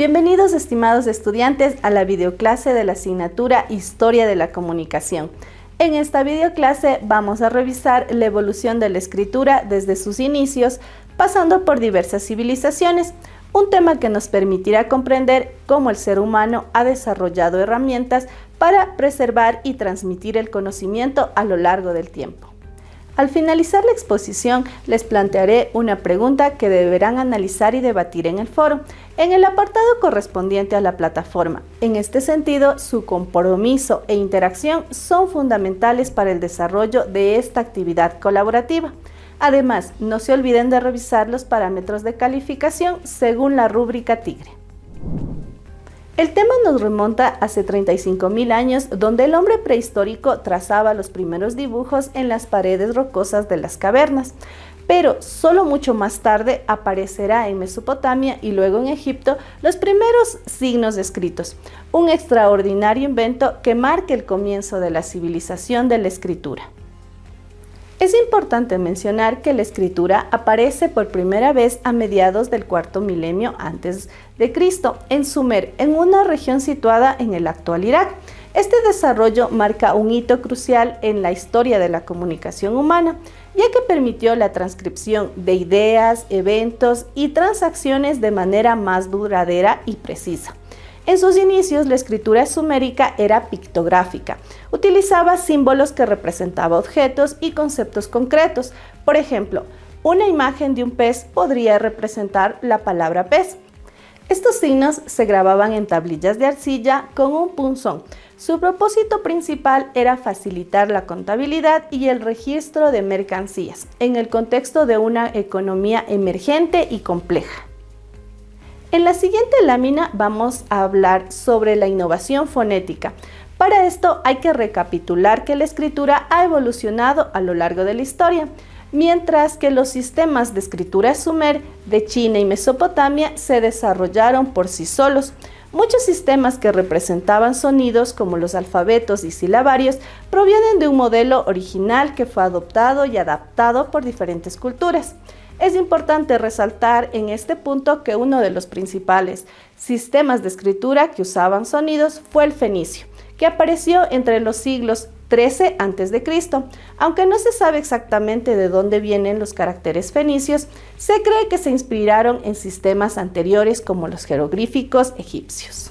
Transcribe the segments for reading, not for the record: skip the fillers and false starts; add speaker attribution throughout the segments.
Speaker 1: Bienvenidos, estimados estudiantes, a la videoclase de la asignatura Historia de la Comunicación. En esta videoclase vamos a revisar la evolución de la escritura desde sus inicios, pasando por diversas civilizaciones, un tema que nos permitirá comprender cómo el ser humano ha desarrollado herramientas para preservar y transmitir el conocimiento a lo largo del tiempo. Al finalizar la exposición, les plantearé una pregunta que deberán analizar y debatir en el foro, en el apartado correspondiente a la plataforma. En este sentido, su compromiso e interacción son fundamentales para el desarrollo de esta actividad colaborativa. Además, no se olviden de revisar los parámetros de calificación según la rúbrica Tigre. El tema nos remonta hace 35.000 años, donde el hombre prehistórico trazaba los primeros dibujos en las paredes rocosas de las cavernas, pero solo mucho más tarde aparecerá en Mesopotamia y luego en Egipto los primeros signos escritos, un extraordinario invento que marca el comienzo de la civilización de la escritura. Es importante mencionar que la escritura aparece por primera vez a mediados del cuarto milenio antes de Cristo en Sumer, en una región situada en el actual Irak. Este desarrollo marca un hito crucial en la historia de la comunicación humana, ya que permitió la transcripción de ideas, eventos y transacciones de manera más duradera y precisa. En sus inicios, la escritura sumérica era pictográfica. Utilizaba símbolos que representaban objetos y conceptos concretos. Por ejemplo, una imagen de un pez podría representar la palabra pez. Estos signos se grababan en tablillas de arcilla con un punzón. Su propósito principal era facilitar la contabilidad y el registro de mercancías en el contexto de una economía emergente y compleja. En la siguiente lámina vamos a hablar sobre la innovación fonética. Para esto hay que recapitular que la escritura ha evolucionado a lo largo de la historia, mientras que los sistemas de escritura sumer de China y Mesopotamia se desarrollaron por sí solos. Muchos sistemas que representaban sonidos como los alfabetos y silabarios provienen de un modelo original que fue adoptado y adaptado por diferentes culturas. Es importante resaltar en este punto que uno de los principales sistemas de escritura que usaban sonidos fue el fenicio, que apareció entre los siglos XIII a.C. Aunque no se sabe exactamente de dónde vienen los caracteres fenicios, se cree que se inspiraron en sistemas anteriores como los jeroglíficos egipcios.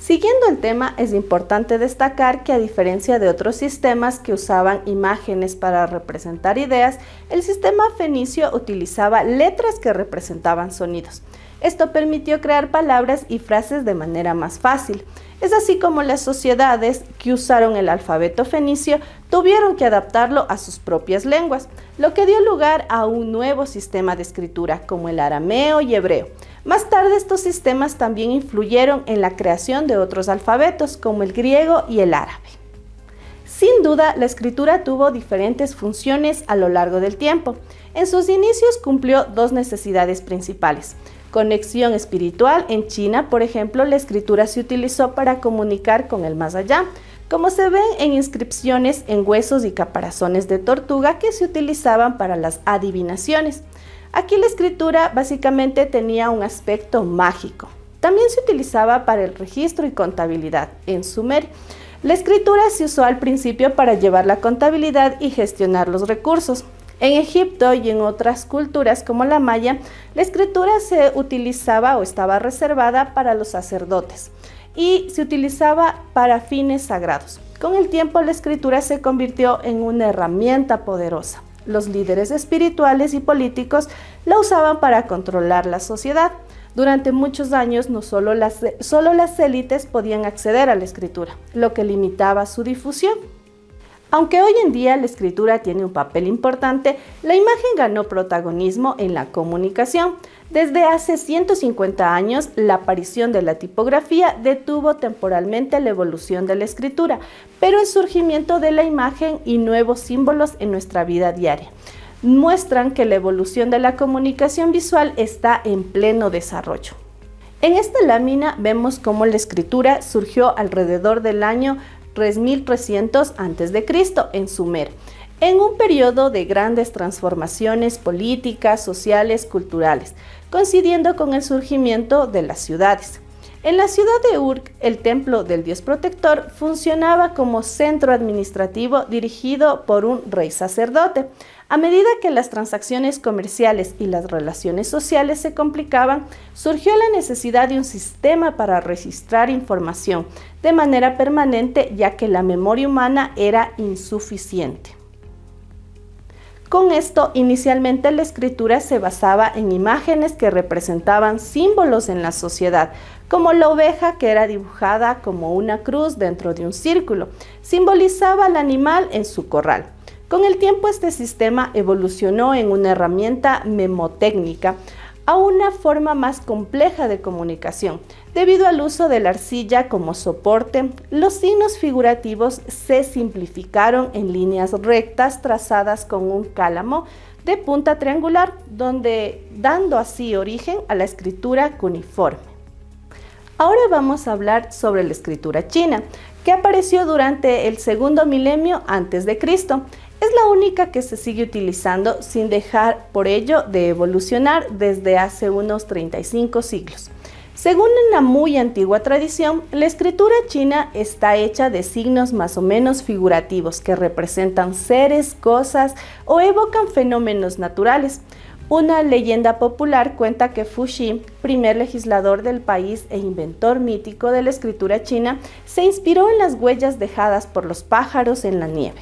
Speaker 1: Siguiendo el tema, es importante destacar que a diferencia de otros sistemas que usaban imágenes para representar ideas, el sistema fenicio utilizaba letras que representaban sonidos. Esto permitió crear palabras y frases de manera más fácil. Es así como las sociedades que usaron el alfabeto fenicio tuvieron que adaptarlo a sus propias lenguas, lo que dio lugar a un nuevo sistema de escritura como el arameo y hebreo. Más tarde estos sistemas también influyeron en la creación de otros alfabetos como el griego y el árabe. Sin duda, la escritura tuvo diferentes funciones a lo largo del tiempo. En sus inicios cumplió dos necesidades principales. Conexión espiritual. En China, por ejemplo, la escritura se utilizó para comunicar con el más allá, como se ven en inscripciones en huesos y caparazones de tortuga que se utilizaban para las adivinaciones. Aquí la escritura básicamente tenía un aspecto mágico. También se utilizaba para el registro y contabilidad. En Sumer, la escritura se usó al principio para llevar la contabilidad y gestionar los recursos. En Egipto y en otras culturas como la maya, la escritura se utilizaba o estaba reservada para los sacerdotes y se utilizaba para fines sagrados. Con el tiempo, la escritura se convirtió en una herramienta poderosa. Los líderes espirituales y políticos la usaban para controlar la sociedad. Durante muchos años, solo las élites podían acceder a la escritura, lo que limitaba su difusión. Aunque hoy en día la escritura tiene un papel importante, la imagen ganó protagonismo en la comunicación. Desde hace 150 años, la aparición de la tipografía detuvo temporalmente la evolución de la escritura, pero el surgimiento de la imagen y nuevos símbolos en nuestra vida diaria muestran que la evolución de la comunicación visual está en pleno desarrollo. En esta lámina vemos cómo la escritura surgió alrededor del año 3300 a.C. en Sumer, en un periodo de grandes transformaciones políticas, sociales, culturales. coincidiendo con el surgimiento de las ciudades. En la ciudad de Uruk, el templo del dios protector funcionaba como centro administrativo dirigido por un rey sacerdote. A medida que las transacciones comerciales y las relaciones sociales se complicaban, surgió la necesidad de un sistema para registrar información de manera permanente, ya que la memoria humana era insuficiente. Con esto, inicialmente la escritura se basaba en imágenes que representaban símbolos en la sociedad, como la oveja, que era dibujada como una cruz dentro de un círculo, simbolizaba al animal en su corral. Con el tiempo, este sistema evolucionó en una herramienta memotécnica a una forma más compleja de comunicación. Debido al uso de la arcilla como soporte, los signos figurativos se simplificaron en líneas rectas trazadas con un cálamo de punta triangular, dando así origen a la escritura cuneiforme. Ahora vamos a hablar sobre la escritura china, que apareció durante el segundo milenio antes de Cristo. Es la única que se sigue utilizando sin dejar por ello de evolucionar desde hace unos 35 siglos. Según una muy antigua tradición, la escritura china está hecha de signos más o menos figurativos que representan seres, cosas o evocan fenómenos naturales. Una leyenda popular cuenta que Fu Xi, primer legislador del país e inventor mítico de la escritura china, se inspiró en las huellas dejadas por los pájaros en la nieve.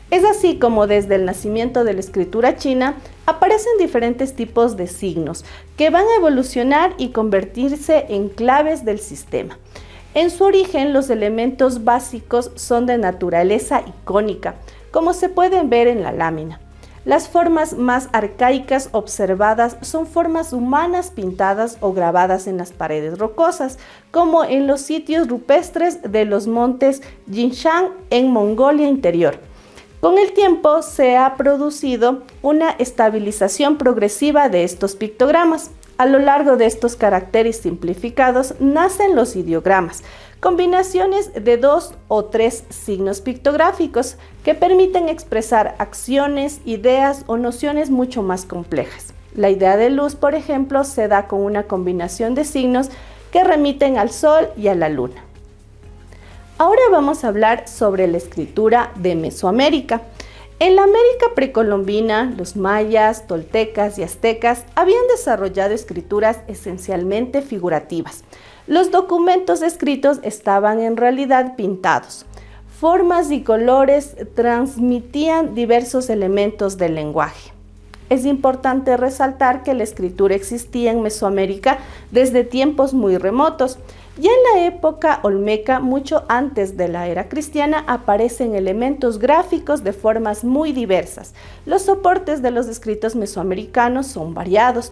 Speaker 1: Es así como desde el nacimiento de la escritura china aparecen diferentes tipos de signos que van a evolucionar y convertirse en claves del sistema. En su origen, los elementos básicos son de naturaleza icónica, como se pueden ver en la lámina. Las formas más arcaicas observadas son formas humanas pintadas o grabadas en las paredes rocosas, como en los sitios rupestres de los montes Yinshan en Mongolia Interior. Con el tiempo se ha producido una estabilización progresiva de estos pictogramas. A lo largo de estos caracteres simplificados nacen los ideogramas, combinaciones de 2 o 3 signos pictográficos que permiten expresar acciones, ideas o nociones mucho más complejas. La idea de luz, por ejemplo, se da con una combinación de signos que remiten al sol y a la luna. Ahora vamos a hablar sobre la escritura de Mesoamérica. En la América precolombina, los mayas, toltecas y aztecas habían desarrollado escrituras esencialmente figurativas. Los documentos escritos estaban en realidad pintados. Formas y colores transmitían diversos elementos del lenguaje. Es importante resaltar que la escritura existía en Mesoamérica desde tiempos muy remotos. Ya en la época olmeca, mucho antes de la era cristiana, aparecen elementos gráficos de formas muy diversas. Los soportes de los escritos mesoamericanos son variados.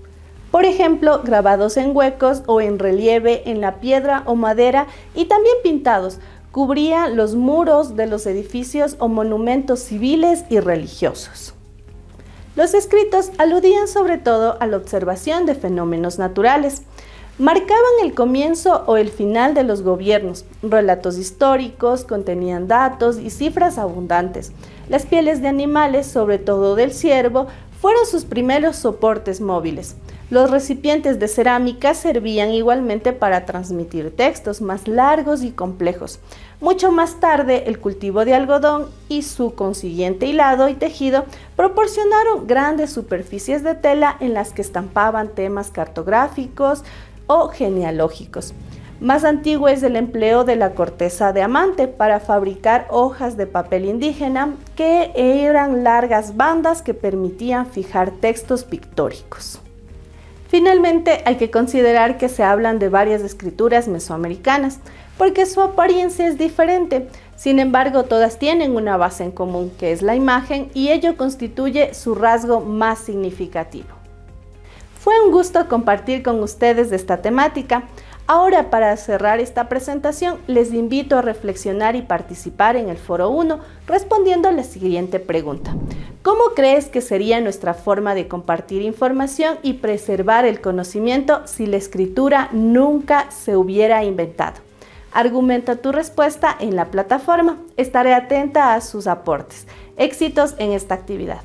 Speaker 1: Por ejemplo, grabados en huecos o en relieve en la piedra o madera, y también pintados, cubrían los muros de los edificios o monumentos civiles y religiosos. Los escritos aludían sobre todo a la observación de fenómenos naturales. Marcaban el comienzo o el final de los gobiernos. Relatos históricos contenían datos y cifras abundantes. Las pieles de animales, sobre todo del ciervo, fueron sus primeros soportes móviles. Los recipientes de cerámica servían igualmente para transmitir textos más largos y complejos. Mucho más tarde, el cultivo de algodón y su consiguiente hilado y tejido proporcionaron grandes superficies de tela en las que estampaban temas cartográficos o genealógicos. Más antiguo es el empleo de la corteza de amante para fabricar hojas de papel indígena, que eran largas bandas que permitían fijar textos pictóricos. Finalmente, hay que considerar que se hablan de varias escrituras mesoamericanas, porque su apariencia es diferente. Sin embargo, todas tienen una base en común, que es la imagen, y ello constituye su rasgo más significativo. Fue un gusto compartir con ustedes de esta temática. Ahora, para cerrar esta presentación, les invito a reflexionar y participar en el Foro 1 respondiendo a la siguiente pregunta. ¿Cómo crees que sería nuestra forma de compartir información y preservar el conocimiento si la escritura nunca se hubiera inventado? Argumenta tu respuesta en la plataforma. Estaré atenta a sus aportes. Éxitos en esta actividad.